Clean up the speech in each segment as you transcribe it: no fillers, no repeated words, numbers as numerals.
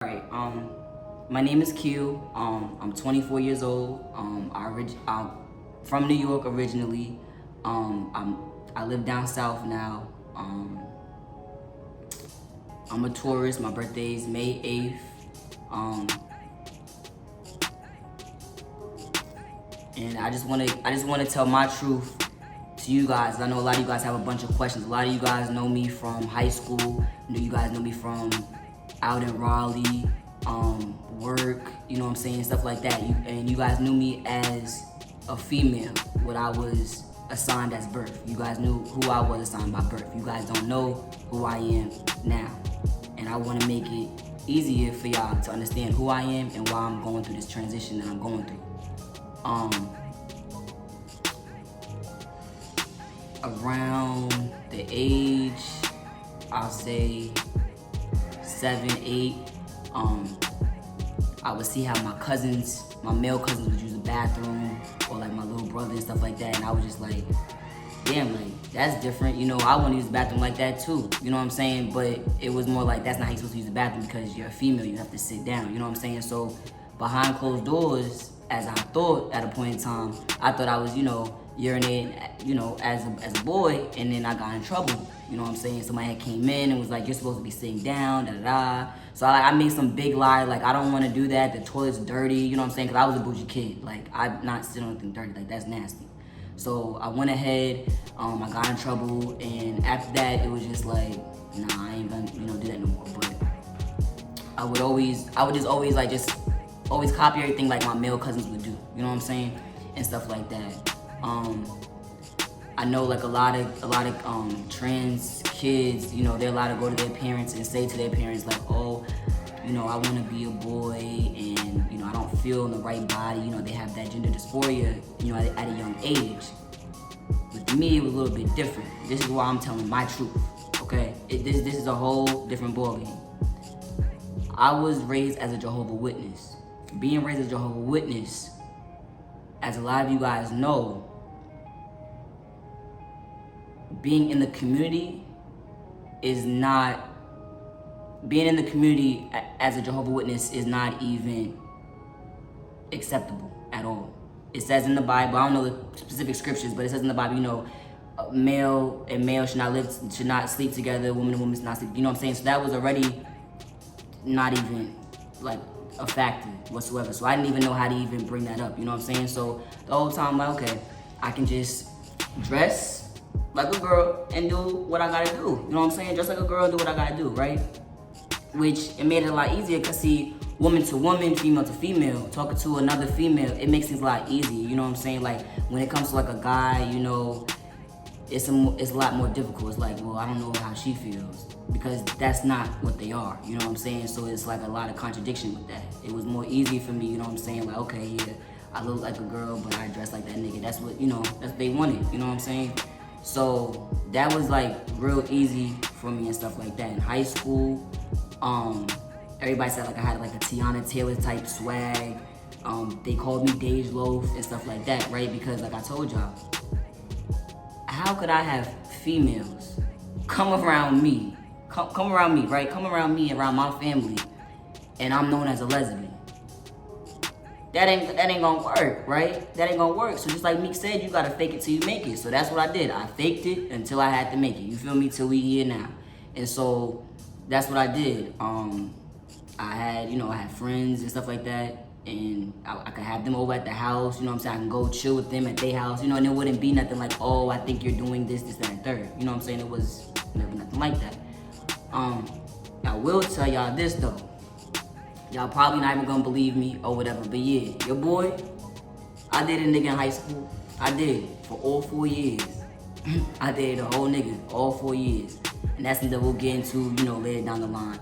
Alright, my name is KHEIL. I'm 24 years old. I'm from New York originally. I live down south now. I'm a tourist. My birthday is May 8th. And I just wanna tell my truth to you guys. I know a lot of you guys have a bunch of questions. A lot of you guys know me from high school. You guys know me from out in Raleigh, work, you know what I'm saying, stuff like that. And you guys knew me as a female, what I was assigned as birth. You guys knew who I was assigned by birth. You guys don't know who I am now. And I want to make it easier for y'all to understand who I am and why I'm going through this transition that I'm going through. Around the age, I'll say 7, 8, I would see how my male cousins would use the bathroom, or like my little brother and stuff like that, and I was just like, damn, like, that's different, you know, I want to use the bathroom like that too, you know what I'm saying? But it was more like, that's not how you're supposed to use the bathroom because you're a female, you have to sit down, you know what I'm saying? So behind closed doors, as I thought at a point in time, I thought I was, urinating, as a boy, and then I got in trouble. You know what I'm saying? Somebody had came in and was like, you're supposed to be sitting down, da-da-da. So I made some big lie, like, I don't want to do that, the toilet's dirty, you know what I'm saying? Because I was a bougie kid. Like, I'm not sitting on anything dirty, like, that's nasty. So I went ahead, I got in trouble, and after that, it was just like, nah, I ain't gonna, do that no more. But I would just always copy everything like my male cousins would do, you know what I'm saying? And stuff like that. I know like a lot of trans kids, they're allowed to go to their parents and say to their parents like, oh, I want to be a boy, and I don't feel in the right body. They have that gender dysphoria, at a young age. But to me, it was a little bit different. This is why I'm telling my truth. Okay, this is a whole different ballgame. I was raised as a Jehovah's Witness. Being raised as a Jehovah's Witness, as a lot of you guys know, being in the community as a Jehovah's Witness is not even acceptable at all. It says in the Bible, I don't know the specific scriptures, but it says in the Bible, male and male should not sleep together, woman and woman should not sleep. You know what I'm saying? So that was already not even like a factor whatsoever. So I didn't even know how to even bring that up. You know what I'm saying? So the whole time, I'm like, okay, I can just dress like a girl and do what I gotta do. You know what I'm saying? Just like a girl, do what I gotta do, right? Which it made it a lot easier because see, woman to woman, female to female, talking to another female, it makes things a lot easier. You know what I'm saying? Like when it comes to like a guy, it's a lot more difficult. It's like, well, I don't know how she feels because that's not what they are. You know what I'm saying? So it's like a lot of contradiction with that. It was more easy for me. You know what I'm saying? Like, okay, yeah, I look like a girl, but I dress like that nigga. That's what that's what they wanted. You know what I'm saying? So that was like real easy for me and stuff like that. In high school, everybody said like I had like a Tiana Taylor type swag. They called me Dej Loaf and stuff like that, right? Because like I told y'all, how could I have females come around me, right? Come around me, around my family, and I'm known as a lesbian? That ain't gonna work, right? That ain't gonna work. So just like Meek said, you gotta fake it till you make it. So that's what I did. I faked it until I had to make it. You feel me? Till we here now. And so that's what I did. I had friends and stuff like that, and I could have them over at the house. You know what I'm saying? I can go chill with them at their house. And it wouldn't be nothing like, oh, I think you're doing this, that, and third. You know what I'm saying? It was never nothing like that. I will tell y'all this though. Y'all probably not even gonna believe me or whatever, but yeah, your boy, I did a nigga in high school. I did for all 4 years. I did a whole nigga all 4 years. And that's something that we'll get into, later down the line.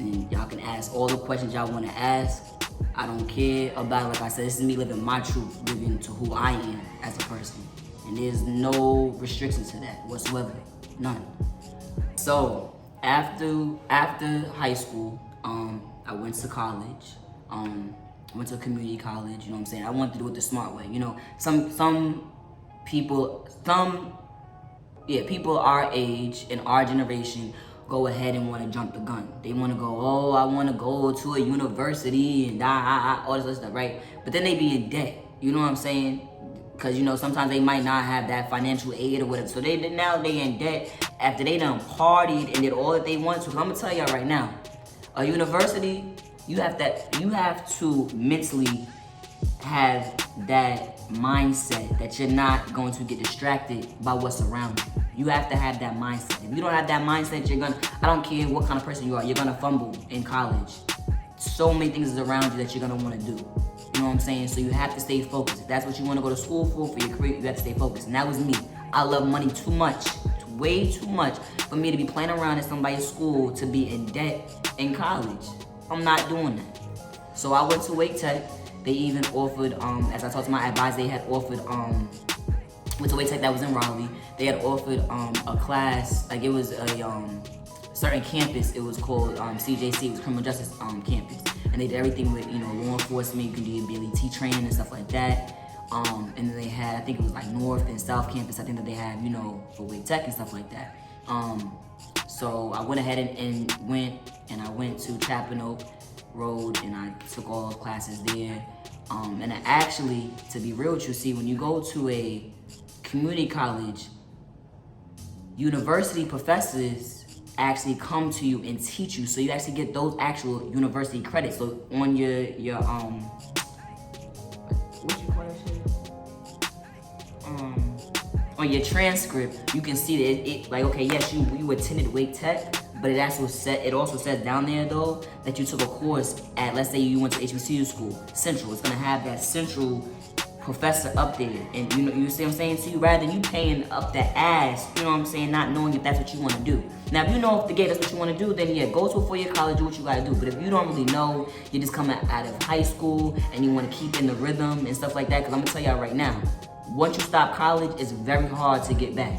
And y'all can ask all the questions y'all wanna ask. I don't care about it. Like I said, this is me living my truth, living to who I am as a person. And there's no restrictions to that whatsoever, none. So after high school, I went to college, went to a community college, you know what I'm saying? I wanted to do it the smart way, Some people our age and our generation go ahead and want to jump the gun. They want to go, oh, I want to go to a university and all this other stuff, right? But then they be in debt. You know what I'm saying? Because, you know, sometimes they might not have that financial aid or whatever. So now they in debt after they done partied and did all that they want to. I'm going to tell y'all right now, a university, you have to mentally have that mindset that you're not going to get distracted by what's around you. You have to have that mindset. If you don't have that mindset, I don't care what kind of person you are, you're gonna fumble in college. So many things is around you that you're gonna wanna do. You know what I'm saying? So you have to stay focused. If that's what you wanna go to school for your career, you have to stay focused. And that was me. I love money too much, way too much, for me to be playing around in somebody's school to be in debt in college. I'm not doing that. So I went to Wake Tech. They even offered, as I talked to my advisor, they had offered, went to Wake Tech that was in Raleigh. They had offered a class, like it was a certain campus. It was called CJC, it was Criminal Justice Campus. And they did everything with, you know, law enforcement, you can do your BLET training and stuff like that. And then they had, I think it was like North and South Campus, I think that they had, you know, for Wake Tech and stuff like that. So I went ahead and I went to Chapin Oak Road and I took all classes there. And I actually, to be real with you, see, when you go to a community college, university professors actually come to you and teach you, so you actually get those actual university credits. So on your what you call that shit? On your transcript, you can see that it like, okay, yes, you attended Wake Tech, but it also says down there though that you took a course at, let's say you went to HBCU school, Central. It's gonna have that Central professor up there, and you see what I'm saying? So you, rather than you paying up the ass, you know what I'm saying, not knowing if that's what you want to do. Now, if you know off the gate that's what you want to do, then yeah, go to a 4-year college, do what you gotta do. But if you don't really know, you're just coming out of high school and you want to keep in the rhythm and stuff like that, because I'm gonna tell y'all right now, once you stop college, it's very hard to get back.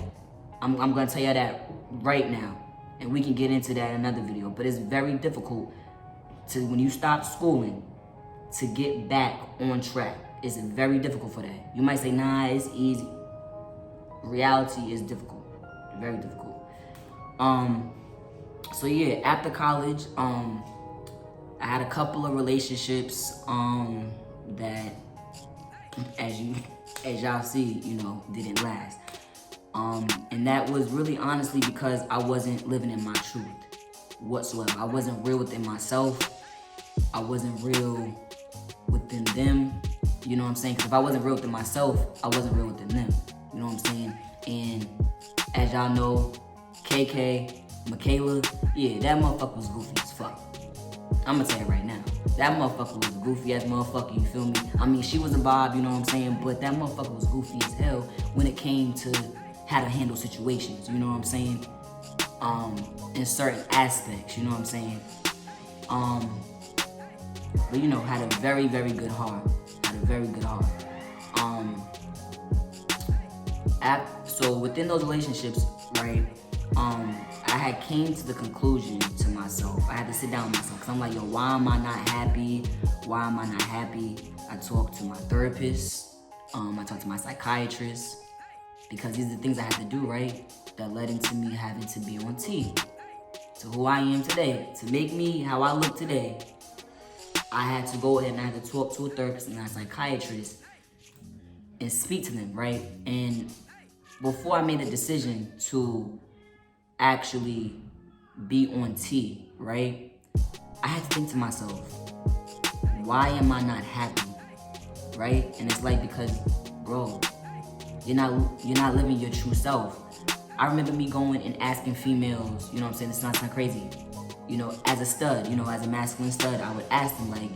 I'm gonna tell y'all that right now, and we can get into that in another video. But it's very difficult to, when you stop schooling, to get back on track. It's very difficult for that. You might say, nah, it's easy. Reality is difficult, very difficult. So yeah, after college, I had a couple of relationships that, as y'all see, you know, didn't last. And that was really honestly because I wasn't living in my truth whatsoever. I wasn't real within myself. I wasn't real within them. You know what I'm saying? Because if I wasn't real within myself, I wasn't real within them. You know what I'm saying? And as y'all know, KK, Michaela, yeah, that motherfucker was goofy as fuck. I'm gonna tell you right now. That motherfucker was a goofy ass motherfucker, you feel me? I mean, she was a vibe, you know what I'm saying? But that motherfucker was goofy as hell when it came to how to handle situations, you know what I'm saying? In certain aspects, you know what I'm saying? But you know, had a very, very good heart. Very good heart. So within those relationships, right, I had came to the conclusion to myself. I had to sit down with myself because I'm like, yo, why am I not happy? Why am I not happy? I talked to my therapist. I talked to my psychiatrist, because these are the things I had to do, right, that led into me having to be on T, to who I am today, to make me how I look today. I had to go ahead and I had to talk to a therapist and a psychiatrist and speak to them, right? And before I made the decision to actually be on T, right, I had to think to myself, why am I not happy, right? And it's like, because, bro, you're not living your true self. I remember me going and asking females, you know what I'm saying, it's not sound crazy, you know, as a stud, you know, as a masculine stud, I would ask them like,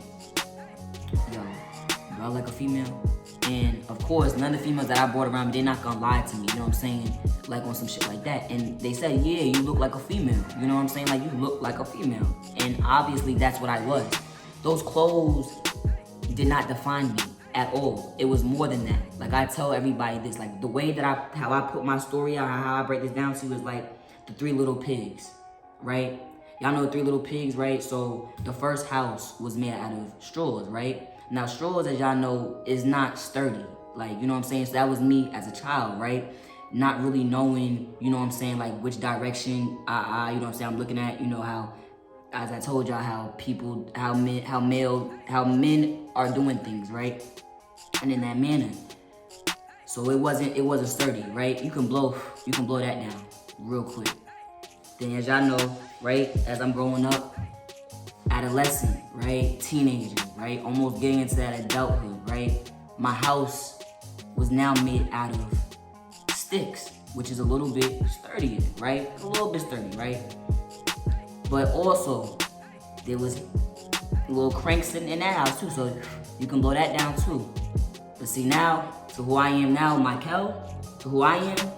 yo, do I like a female? And of course, none of the females that I brought around me, they're not gonna lie to me, you know what I'm saying? Like on some shit like that. And they said, yeah, you look like a female. You know what I'm saying? Like, you look like a female. And obviously that's what I was. Those clothes did not define me at all. It was more than that. Like, I tell everybody this, like the way that how I put my story out, how I break this down to is like the 3 little pigs, right? Y'all know the 3 little pigs, right? So the first house was made out of straws, right? Now straws, as y'all know, is not sturdy. Like, you know what I'm saying? So that was me as a child, right? not really knowing, you know what I'm saying, like which direction you know what I'm saying, I'm looking at, you know, how, as I told y'all, how men are doing things, right? And in that manner. So it wasn't sturdy, right? You can blow that down real quick. Then as y'all know, right, as I'm growing up, adolescent, right, teenager, right, almost getting into that adulthood, right, my house was now made out of sticks, which is a little bit sturdier, right, a little bit sturdy, right, but also there was little cranks in that house too, so you can blow that down too. But see, now to who I am now, Michael, to who I am,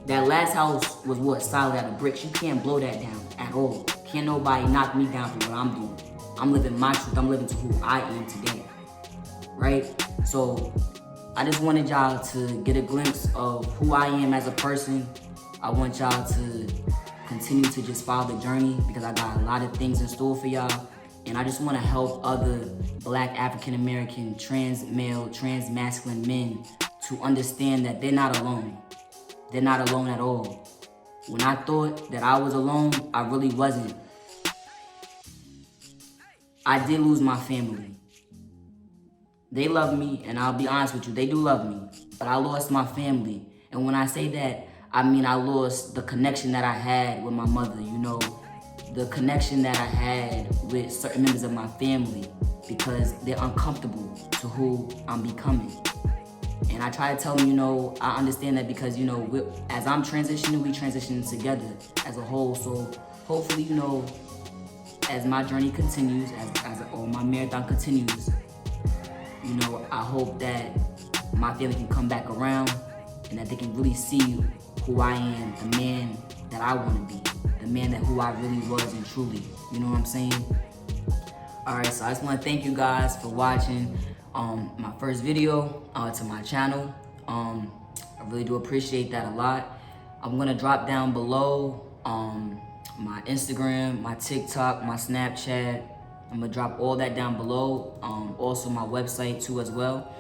that last house was what, solid out of bricks. You can't blow that down at all. Can't nobody knock me down for what I'm doing. I'm living my truth. I'm living to who I am today, right? So I just wanted y'all to get a glimpse of who I am as a person. I want y'all to continue to just follow the journey because I got a lot of things in store for y'all. And I just want to help other Black African-American, trans male, trans masculine men to understand that they're not alone. They're not alone at all. When I thought that I was alone, I really wasn't. I did lose my family. They love me, and I'll be honest with you, they do love me. But I lost my family. And when I say that, I mean I lost the connection that I had with my mother, you know, the connection that I had with certain members of my family because they're uncomfortable to who I'm becoming. And I try to tell them, you know, I understand that because, you know, as I'm transitioning, we transitioning together as a whole. So hopefully, you know, as my journey continues, or my marathon continues, you know, I hope that my family can come back around and that they can really see who I am, the man that I want to be, the man that who I really was and truly, you know what I'm saying? All right, so I just want to thank you guys for watching my first video to my channel. I really do appreciate that a lot. I'm gonna drop down below my Instagram, my TikTok, my Snapchat. I'm gonna drop all that down below. Also my website too as well.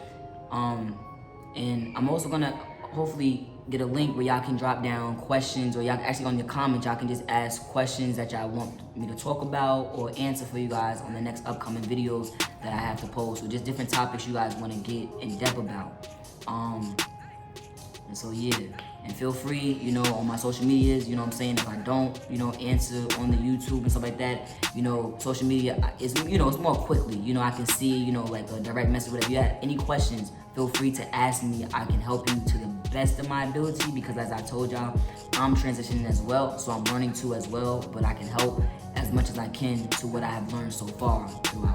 And I'm also gonna hopefully get a link where y'all can drop down questions, or y'all actually on your comments, y'all can just ask questions that y'all want me to talk about or answer for you guys on the next upcoming videos that I have to post, or just different topics you guys want to get in depth about. And so yeah, and feel free, you know, on my social medias, you know what I'm saying, if I don't, you know, answer on the YouTube and stuff like that, you know, social media is, you know, it's more quickly, you know, I can see, you know, like a direct message, whatever. If you have any questions, feel free to ask me. I can help you to the best of my ability because as I told y'all, I'm transitioning as well, so I'm learning too as well, but I can help as much as I can to what I have learned so far throughout.